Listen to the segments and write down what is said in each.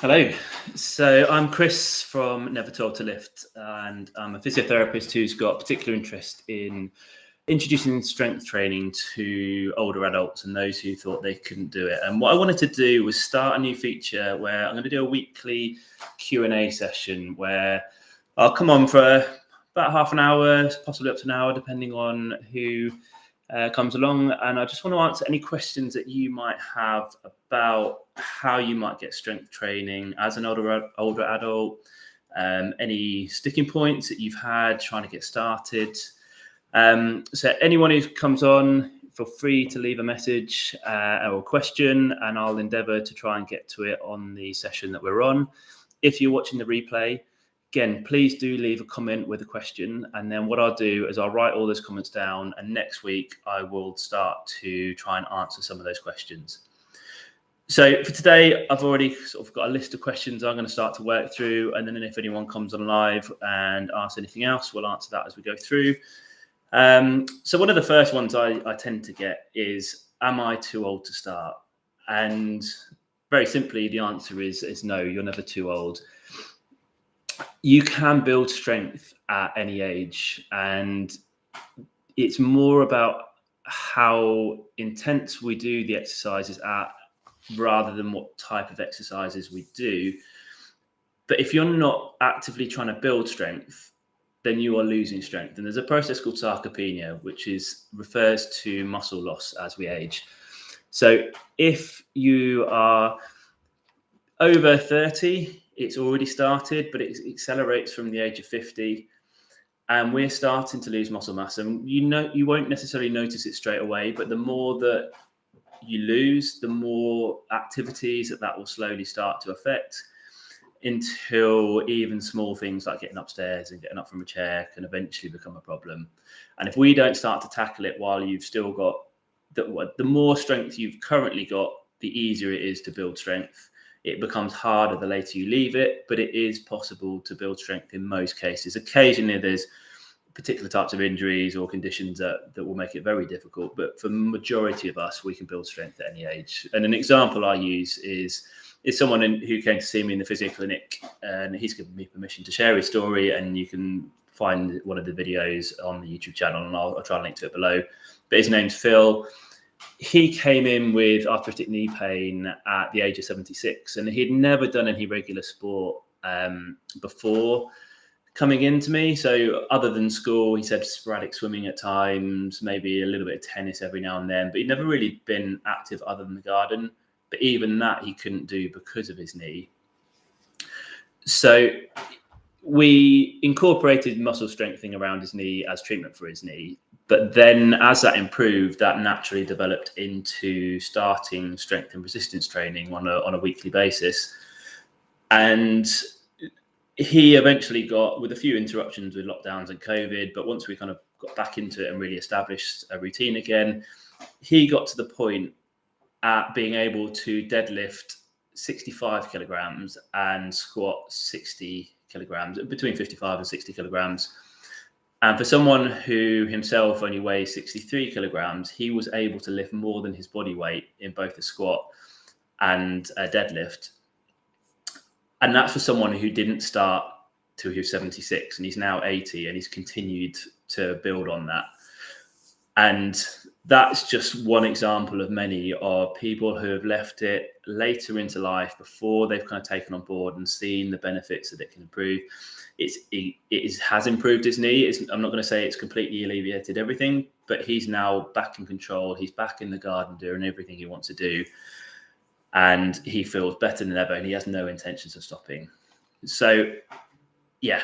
Hello. So I'm Chris from Never Told to Lift, and I'm a physiotherapist who's got a particular interest in introducing strength training to older adults and those who thought they couldn't do it. And what I wanted to do was start a new feature where I'm going to do a weekly Q&A session where I'll come on for about half an hour, possibly up to an hour, depending on who comes along, and I just want to answer any questions that you might have about how you might get strength training as an older adult, any sticking points that you've had trying to get started. So anyone who comes on, feel free to leave a message or a question, and I'll endeavour to try and get to it on the session that we're on. If you're watching the replay, again, please do leave a comment with a question, and then what I'll do is I'll write all those comments down, and next week I will start to try and answer some of those questions. So for today, I've already sort of got a list of questions I'm going to start to work through, and then if anyone comes on live and asks anything else, we'll answer that as we go through. So one of the first ones I tend to get is, am I too old to start? And very simply, the answer is no, you're never too old. You can build strength at any age, and it's more about how intense we do the exercises at rather than what type of exercises we do. But if you're not actively trying to build strength, then you are losing strength. And there's a process called sarcopenia, which refers to muscle loss as we age. So if you are over 30, it's already started, but it accelerates from the age of 50. And we're starting to lose muscle mass. And you won't necessarily notice it straight away, but the more that you lose, the more activities that will slowly start to affect, until even small things like getting upstairs and getting up from a chair can eventually become a problem. And if we don't start to tackle it while you've still got the more strength you've currently got, the easier it is to build strength. It becomes harder the later you leave it, but it is possible to build strength in most cases. Occasionally there's particular types of injuries or conditions that will make it very difficult, but for the majority of us, we can build strength at any age. And an example I use is someone who came to see me in the physio clinic, and he's given me permission to share his story, and you can find one of the videos on the YouTube channel, and I'll try and link to it below. But his name's Phil. He came in with arthritic knee pain at the age of 76, and he'd never done any regular sport before coming into me. So other than school, he said sporadic swimming at times, maybe a little bit of tennis every now and then, but he'd never really been active other than the garden. But even that he couldn't do because of his knee. So we incorporated muscle strengthening around his knee as treatment for his knee. But then as that improved, that naturally developed into starting strength and resistance training on a weekly basis. And he eventually got, with a few interruptions with lockdowns and COVID, but once we kind of got back into it and really established a routine again, he got to the point at being able to deadlift 65 kilograms and squat 60 kilograms, between 55 and 60 kilograms. And for someone who himself only weighs 63 kilograms, he was able to lift more than his body weight in both a squat and a deadlift. And that's for someone who didn't start till he was 76, and he's now 80, and he's continued to build on that. And that's just one example of many of people who have left it later into life before they've kind of taken on board and seen the benefits that it can improve. It has improved his knee. I'm not going to say it's completely alleviated everything, but he's now back in control. He's back in the garden doing everything he wants to do. And he feels better than ever, and he has no intentions of stopping. So, yeah,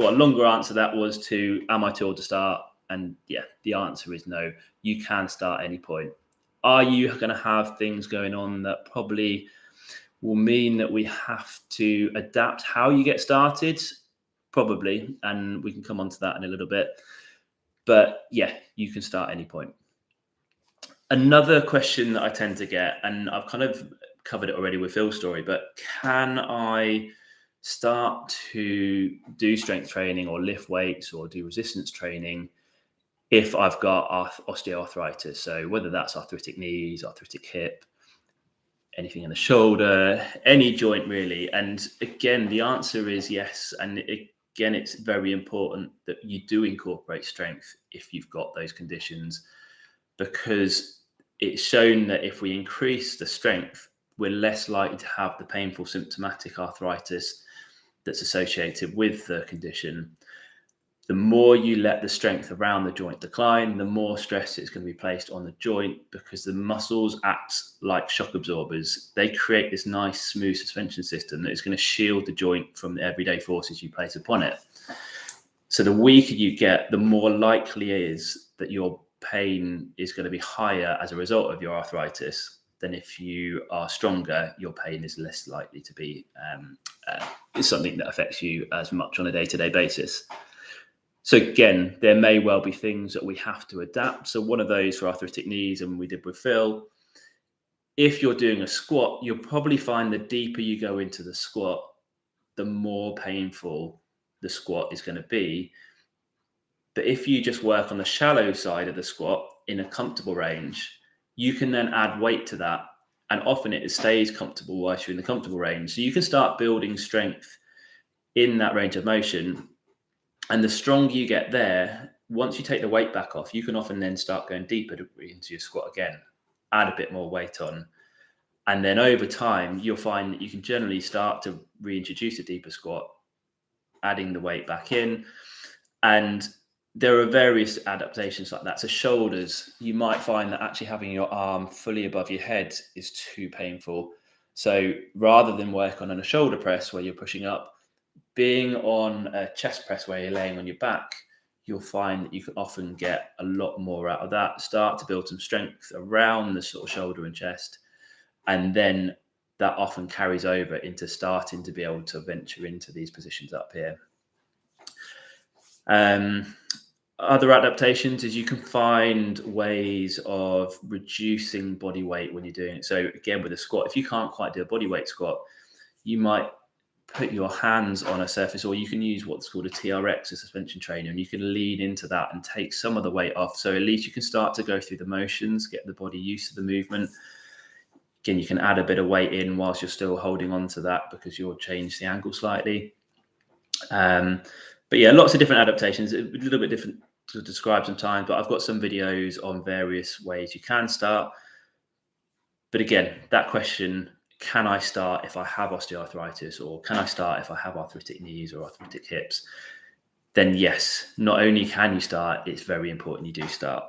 longer answer to that was am I too old to start? And yeah, the answer is no. You can start at any point. Are you going to have things going on that probably will mean that we have to adapt how you get started? Probably, and we can come on to that in a little bit. But yeah, you can start at any point. Another question that I tend to get, and I've kind of covered it already with Phil's story, but can I start to do strength training or lift weights or do resistance training if I've got osteoarthritis? So whether that's arthritic knees, arthritic hip, anything in the shoulder, any joint really. And again, the answer is yes. And again, it's very important that you do incorporate strength if you've got those conditions, because it's shown that if we increase the strength, we're less likely to have the painful symptomatic arthritis that's associated with the condition. The more you let the strength around the joint decline, the more stress is going to be placed on the joint, because the muscles act like shock absorbers. They create this nice, smooth suspension system that is going to shield the joint from the everyday forces you place upon it. So the weaker you get, the more likely it is that your pain is going to be higher as a result of your arthritis than if you are stronger. Your pain is less likely to be something that affects you as much on a day-to-day basis. So again, there may well be things that we have to adapt. So one of those for arthritic knees, and we did with Phil, if you're doing a squat, you'll probably find the deeper you go into the squat, the more painful the squat is going to be. But if you just work on the shallow side of the squat in a comfortable range, you can then add weight to that. And often it stays comfortable whilst you're in the comfortable range. So you can start building strength in that range of motion. And the stronger you get there, once you take the weight back off, you can often then start going deeper into your squat again, add a bit more weight on. And then over time, you'll find that you can generally start to reintroduce a deeper squat, adding the weight back in. And there are various adaptations like that. So shoulders, you might find that actually having your arm fully above your head is too painful. So rather than work on a shoulder press where you're pushing up, being on a chest press where you're laying on your back, you'll find that you can often get a lot more out of that. Start to build some strength around the sort of shoulder and chest. And then that often carries over into starting to be able to venture into these positions up here. Other adaptations is you can find ways of reducing body weight when you're doing it. So again, with a squat, if you can't quite do a body weight squat, you might put your hands on a surface, or you can use what's called a TRX, a suspension trainer, and you can lean into that and take some of the weight off. So at least you can start to go through the motions, get the body used to the movement. Again, you can add a bit of weight in whilst you're still holding on to that, because you'll change the angle slightly. But yeah, lots of different adaptations, a little bit different to describe sometimes, but I've got some videos on various ways you can start. But again, that question, can I start if I have osteoarthritis, or can I start if I have arthritic knees or arthritic hips? Then yes, not only can you start, it's very important you do start.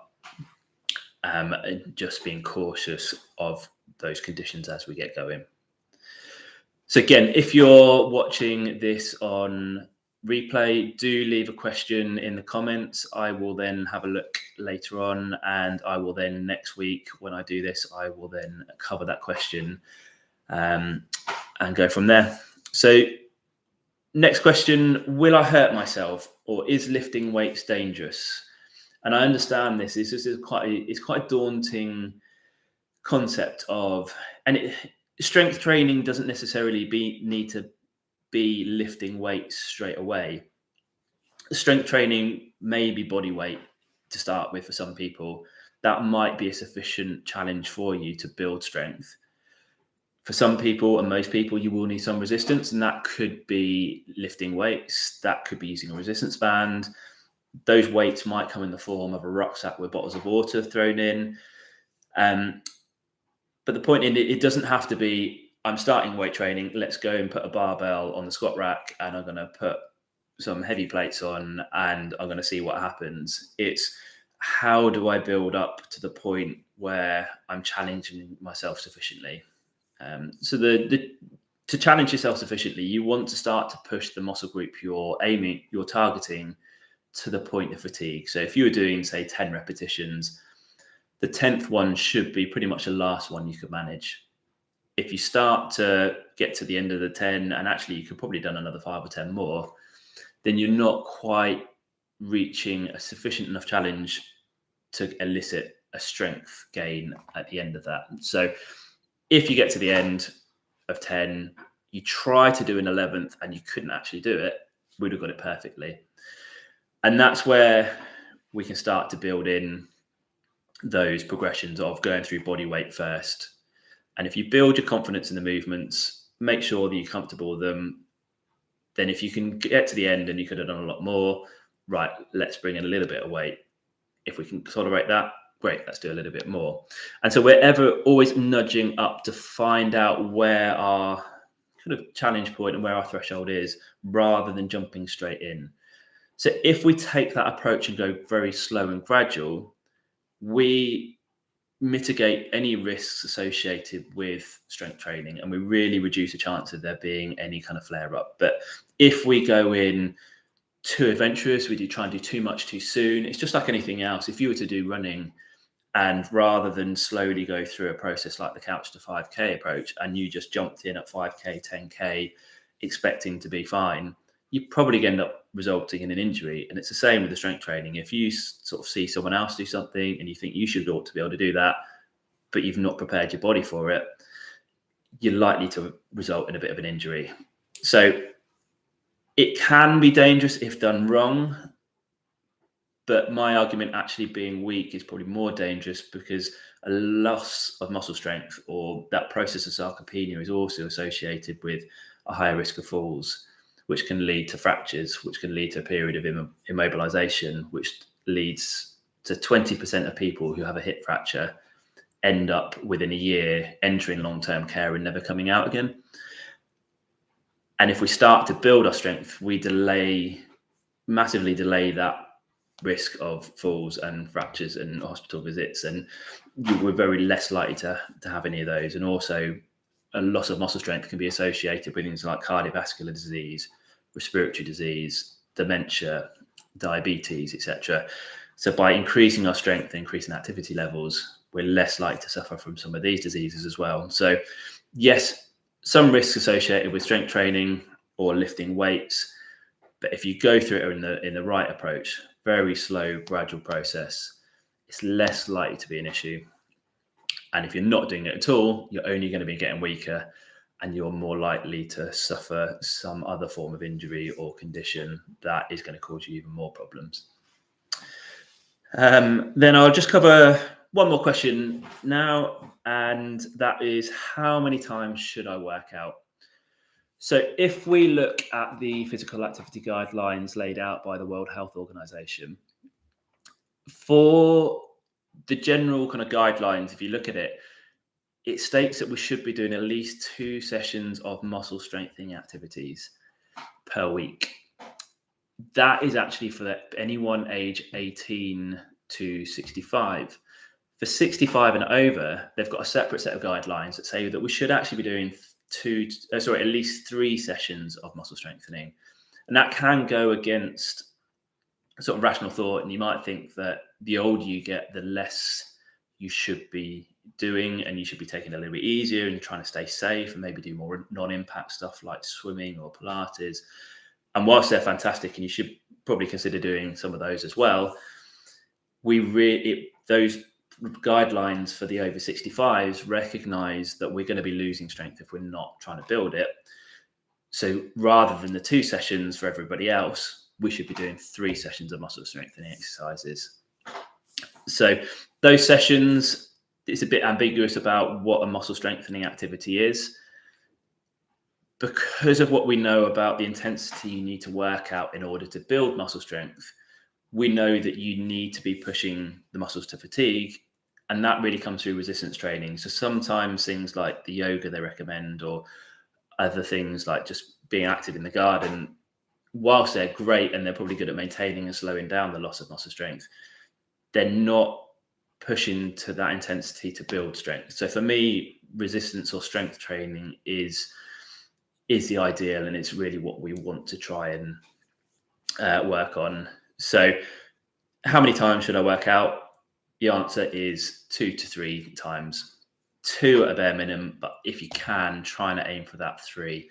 And just being cautious of those conditions as we get going. So again, if you're watching this on replay, do leave a question in the comments. I will then have a look later on, and I will then next week when I do this, I will then cover that question and go from there. So next question, will I hurt myself, or is lifting weights dangerous? And I understand this is quite a daunting concept of, and strength training doesn't necessarily need to be lifting weights straight away. Strength training may be body weight to start with for some people. That might be a sufficient challenge for you to build strength. For some people, and most people, you will need some resistance, and that could be lifting weights. That could be using a resistance band. Those weights might come in the form of a rucksack with bottles of water thrown in. But the point in it doesn't have to be, I'm starting weight training, let's go and put a barbell on the squat rack and I'm going to put some heavy plates on and I'm going to see what happens. It's, how do I build up to the point where I'm challenging myself sufficiently? So to challenge yourself sufficiently, you want to start to push the muscle group you're targeting to the point of fatigue. So if you were doing, say, 10 repetitions, the 10th one should be pretty much the last one you could manage. If you start to get to the end of the 10, and actually you could probably done another 5 or 10 more, then you're not quite reaching a sufficient enough challenge to elicit a strength gain at the end of that. So if you get to the end of 10, you try to do an 11th and you couldn't actually do it, we'd have got it perfectly. And that's where we can start to build in those progressions of going through body weight first, And if you build your confidence in the movements, make sure that you're comfortable with them, then if you can get to the end and you could have done a lot more, right, let's bring in a little bit of weight. If we can tolerate that, great, let's do a little bit more. And so we're ever always nudging up to find out where our kind of challenge point and where our threshold is, rather than jumping straight in. So if we take that approach and go very slow and gradual, we mitigate any risks associated with strength training, and we really reduce the chance of there being any kind of flare up. But if we go in too adventurous, we do try and do too much too soon, it's just like anything else. If you were to do running, and rather than slowly go through a process like the couch to 5K approach, and you just jumped in at 5K, 10K, expecting to be fine, you probably end up resulting in an injury. And it's the same with the strength training. If you sort of see someone else do something and you think you should ought to be able to do that, but you've not prepared your body for it, you're likely to result in a bit of an injury. So it can be dangerous if done wrong, but my argument actually being weak is probably more dangerous, because a loss of muscle strength, or that process of sarcopenia, is also associated with a higher risk of falls, which can lead to fractures, which can lead to a period of immobilization, which leads to 20% of people who have a hip fracture end up within a year entering long-term care and never coming out again. And if we start to build our strength, we massively delay that risk of falls and fractures and hospital visits, and we're very less likely to have any of those. And also, a loss of muscle strength can be associated with things like cardiovascular disease, respiratory disease, dementia, diabetes, etc. So by increasing our strength and increasing activity levels, we're less likely to suffer from some of these diseases as well. So yes, some risks associated with strength training or lifting weights, but if you go through it in the right approach, very slow, gradual process, it's less likely to be an issue. And if you're not doing it at all, you're only going to be getting weaker, and you're more likely to suffer some other form of injury or condition that is going to cause you even more problems. Then I'll just cover one more question now, and that is, how many times should I work out? So if we look at the physical activity guidelines laid out by the World Health Organization, for the general kind of guidelines, if you look at it, it states that we should be doing at least 2 sessions of muscle strengthening activities per week. That is actually for anyone age 18 to 65. For 65 and over, they've got a separate set of guidelines that say that we should actually be doing at least 3 sessions of muscle strengthening. And that can go against sort of rational thought. And you might think that the older you get, the less you should be doing, and you should be taking it a little bit easier and trying to stay safe and maybe do more non-impact stuff like swimming or Pilates. And whilst they're fantastic, and you should probably consider doing some of those as well, those guidelines for the over 65s recognize that we're going to be losing strength if we're not trying to build it. So rather than the 2 sessions for everybody else, we should be doing 3 sessions of muscle strengthening exercises. So those sessions, it's a bit ambiguous about what a muscle strengthening activity is. Because of what we know about the intensity you need to work out in order to build muscle strength, we know that you need to be pushing the muscles to fatigue, and that really comes through resistance training. So sometimes things like the yoga they recommend, or other things like just being active in the garden, whilst they're great and they're probably good at maintaining and slowing down the loss of muscle strength, they're not pushing to that intensity to build strength. So for me, resistance or strength training is the ideal, and it's really what we want to try and work on. So how many times should I work out? The answer is 2 to 3 times. 2 at a bare minimum, but if you can, try and aim for that 3.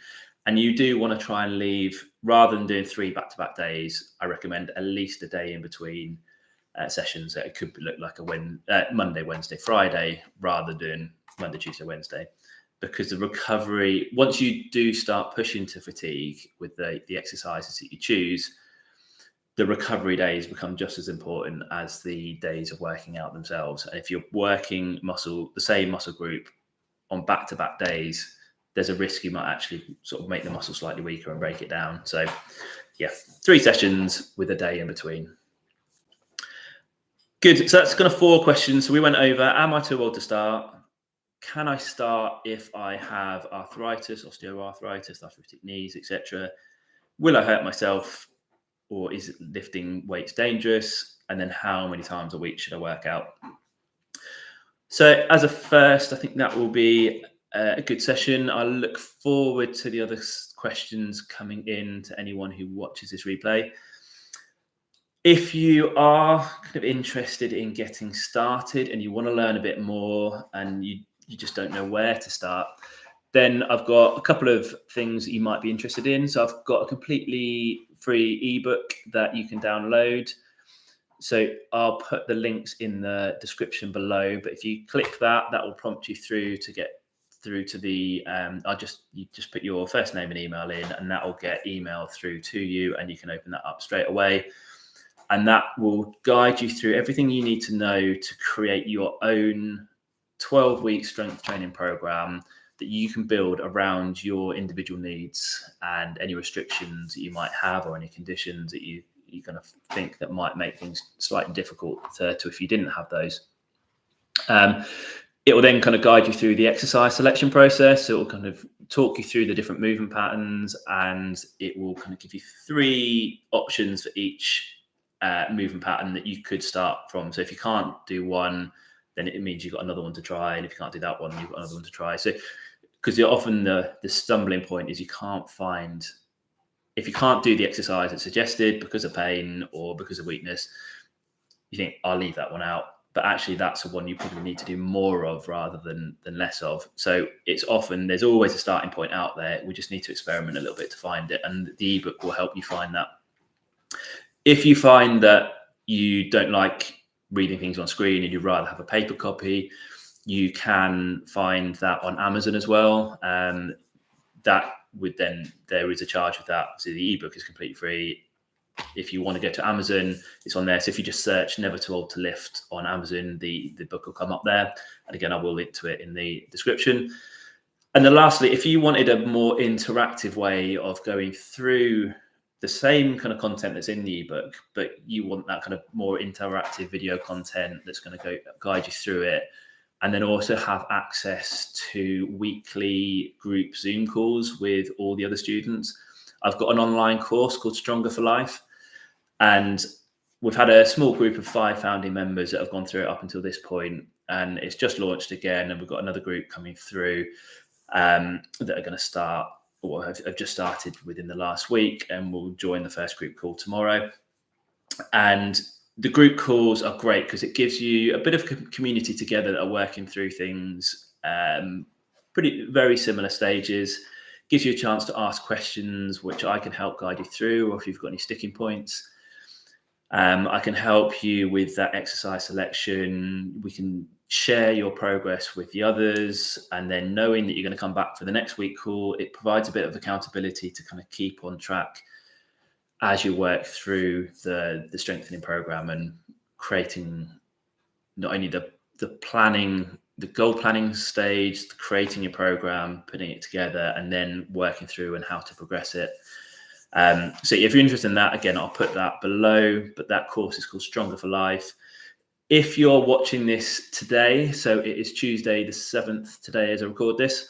And you do want to try and leave, rather than doing 3 back-to-back days, I recommend at least a day in between sessions. It could look like a Monday, Wednesday, Friday, rather than Monday, Tuesday, Wednesday. Because the recovery, once you do start pushing to fatigue with the exercises that you choose, the recovery days become just as important as the days of working out themselves. And if you're working the same muscle group on back-to-back days, there's a risk you might actually sort of make the muscle slightly weaker and break it down. So yeah, 3 sessions with a day in between. Good. So that's kind of 4 questions. So we went over, am I too old to start? Can I start if I have arthritis, osteoarthritis, arthritic knees, etc.? Will I hurt myself, or is lifting weights dangerous? And then how many times a week should I work out? So as a first, I think that will be a good session. I look forward to the other questions coming in to anyone who watches this replay. If you are kind of interested in getting started and you want to learn a bit more and you just don't know where to start, then I've got a couple of things that you might be interested in. So I've got a completely free ebook that you can download. So I'll put the links in the description below, but if you click that, that will prompt you through to get through to the, you just put your first name and email in, and that will get emailed through to you, and you can open that up straight away. And that will guide you through everything you need to know to create your own 12-week strength training program that you can build around your individual needs and any restrictions that you might have or any conditions that you kind of think that might make things slightly difficult to if you didn't have those. It will then kind of guide you through the exercise selection process. So it will kind of talk you through the different movement patterns, and it will kind of give you 3 options for each movement pattern that you could start from. So if you can't do one, then it means you've got another one to try. And if you can't do that one, you've got another one to try. So because often the stumbling point is if you can't do the exercise that's suggested because of pain or because of weakness, you think, I'll leave that one out. But actually, that's the one you probably need to do more of rather than less of. So there's always a starting point out there. We just need to experiment a little bit to find it. And the ebook will help you find that. If you find that you don't like reading things on screen and you'd rather have a paper copy, you can find that on Amazon as well. There is a charge with that. So the ebook is completely free. If you want to go to Amazon, it's on there. So if you just search Never Too Old to Lift on Amazon, the book will come up there. And again, I will link to it in the description. And then lastly, if you wanted a more interactive way of going through the same kind of content that's in the ebook, but you want that kind of more interactive video content that's going to guide you through it, and then also have access to weekly group Zoom calls with all the other students, I've got an online course called Stronger for Life. And we've had a small group of 5 founding members that have gone through it up until this point, and it's just launched again. And we've got another group coming through that are going to start, or have just started within the last week, and we'll join the first group call tomorrow. And the group calls are great because it gives you a bit of community together that are working through things, very similar stages. Gives you a chance to ask questions, which I can help guide you through, or if you've got any sticking points. I can help you with that exercise selection. We can share your progress with the others, and then knowing that you're going to come back for the next week call, it provides a bit of accountability to kind of keep on track as you work through the strengthening program and creating not only the planning, the goal planning stage, creating your program, putting it together, and then working through and how to progress it. So if you're interested in that, again, I'll put that below, but that course is called Stronger for Life. If you're watching this today, so it is Tuesday the 7th today as I record this,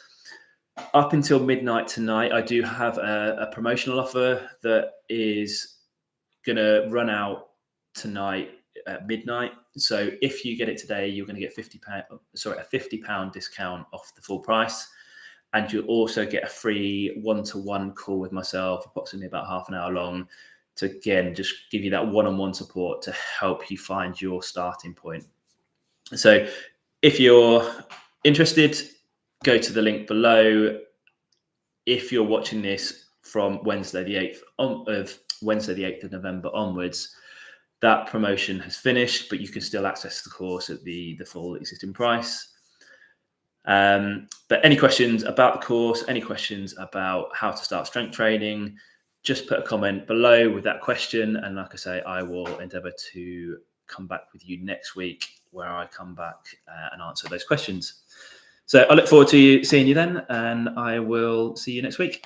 up until midnight tonight, I do have a promotional offer that is going to run out tonight at midnight. So if you get it today, you're going to get a £50 discount off the full price. And you'll also get a free one-to-one call with myself, approximately about half an hour long, to again, just give you that one-on-one support to help you find your starting point. So if you're interested, go to the link below. If you're watching this from Wednesday the 8th of November onwards, that promotion has finished, but you can still access the course at the full existing price. But any questions about the course, any questions about how to start strength training, just put a comment below with that question. And like I say, I will endeavour to come back with you next week where I come back and answer those questions. So I look forward to seeing you then, and I will see you next week.